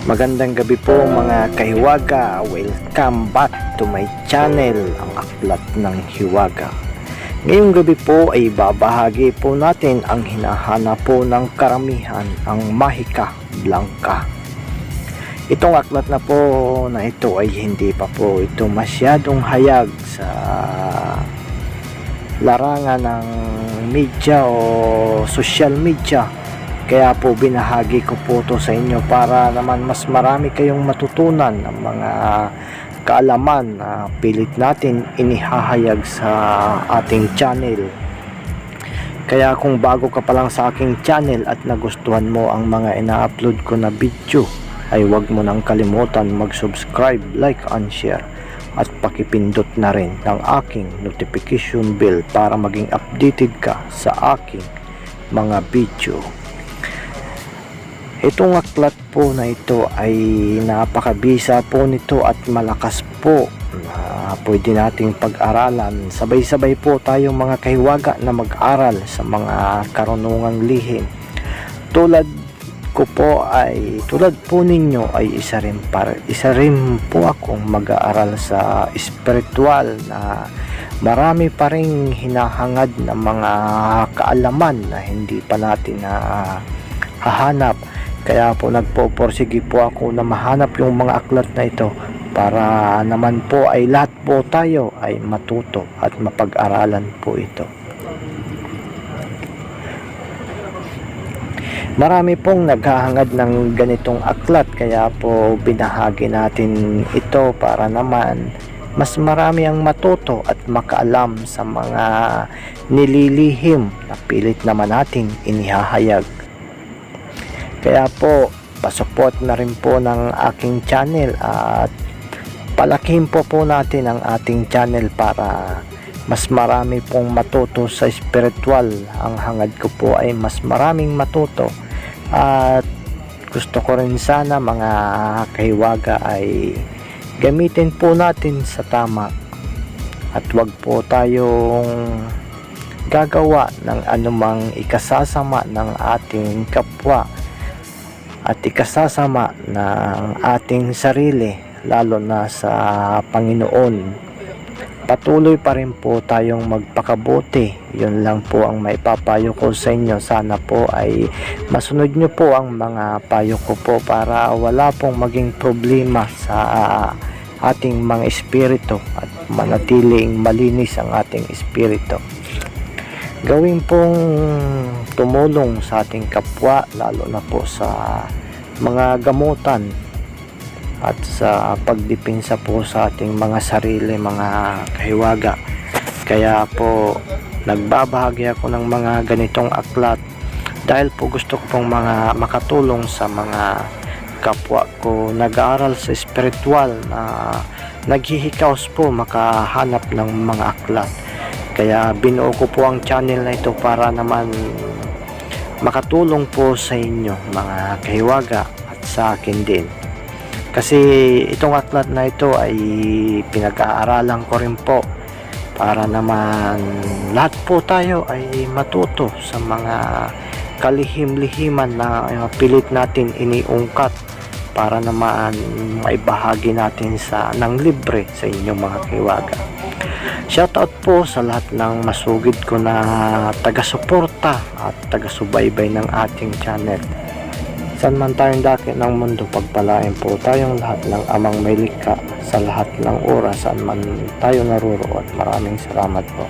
Magandang gabi po mga kahiwaga. Welcome back to my channel, ang Aklat ng Hiwaga. Ngayong gabi po ay babahagi po natin ang hinahanap po ng karamihan, ang Mahika Blanca. Itong aklat na po na ito ay hindi pa po ito masyadong hayag sa larangan ng media o social media. Kaya po binahagi ko po to sa inyo para naman mas marami kayong matutunan ng mga kaalaman na pilit natin inihahayag sa ating channel. Kaya kung bago ka pa lang sa aking channel at nagustuhan mo ang mga ina-upload ko na video, ay huwag mo nang kalimutan mag-subscribe, like and share, at pakipindot na rin ng aking notification bell para maging updated ka sa aking mga video. Itong aklat po na ito ay napakabisa po nito at malakas po na pwede nating pag-aralan. Sabay-sabay po tayong mga kahiwaga na mag-aral sa mga karunungang lihim. Tulad ko po tulad po ninyo ay isa rin po akong mag-aaral sa spiritual na marami pa ring hinahangad na mga kaalaman na hindi pa natin hahanap. Kaya po nagpoporsige po ako na mahanap yung mga aklat na ito para naman po ay lahat po tayo ay matuto at mapag-aralan po ito. Marami pong naghahangad ng ganitong aklat, kaya po binahagi natin ito para naman mas marami ang matuto at makaalam sa mga nililihim na pilit naman natin inihahayag. Kaya po, pasupport na rin po ng aking channel at palakihin po natin ang ating channel para mas marami pong matuto sa spiritual. Ang hangad ko po ay mas maraming matuto at gusto ko rin sana mga kahiwaga ay gamitin po natin sa tama at wag po tayong gagawa ng anumang ikasasama ng ating kapwa at ikasasama ng ating sarili, lalo na sa Panginoon. Patuloy pa rin po tayong magpakabuti. Yun lang po ang maipapayo ko sa inyo. Sana po ay masunod nyo po ang mga payo ko po para wala pong maging problema sa ating mga espiritu at manatiling malinis ang ating espiritu. Gawin pong tumulong sa ating kapwa, lalo na po sa mga gamutan at sa pagdipinsa po sa ating mga sarili, mga kahiwaga. Kaya po nagbabahagi ako ng mga ganitong aklat dahil po gusto ko pong makatulong sa mga kapwa ko nag-aaral sa spiritual na naghihikaos po makahanap ng mga aklat. Kaya binuo ko po ang channel na ito para naman makatulong po sa inyo mga kahiwaga at sa akin din. Kasi itong aklat na ito ay pinag-aaralan ko rin po para naman lahat po tayo ay matuto sa mga kalihim-lihiman na pilit natin iniungkat para naman maibahagi natin ng libre sa inyong mga kahiwaga. Shoutout po sa lahat ng masugid ko na taga-suporta at taga-subaybay ng ating channel. Saan man tayong dakit ng mundo, pagpalain po tayong lahat ng Amang may likha sa lahat ng oras saan man tayo naroroon. Maraming salamat po.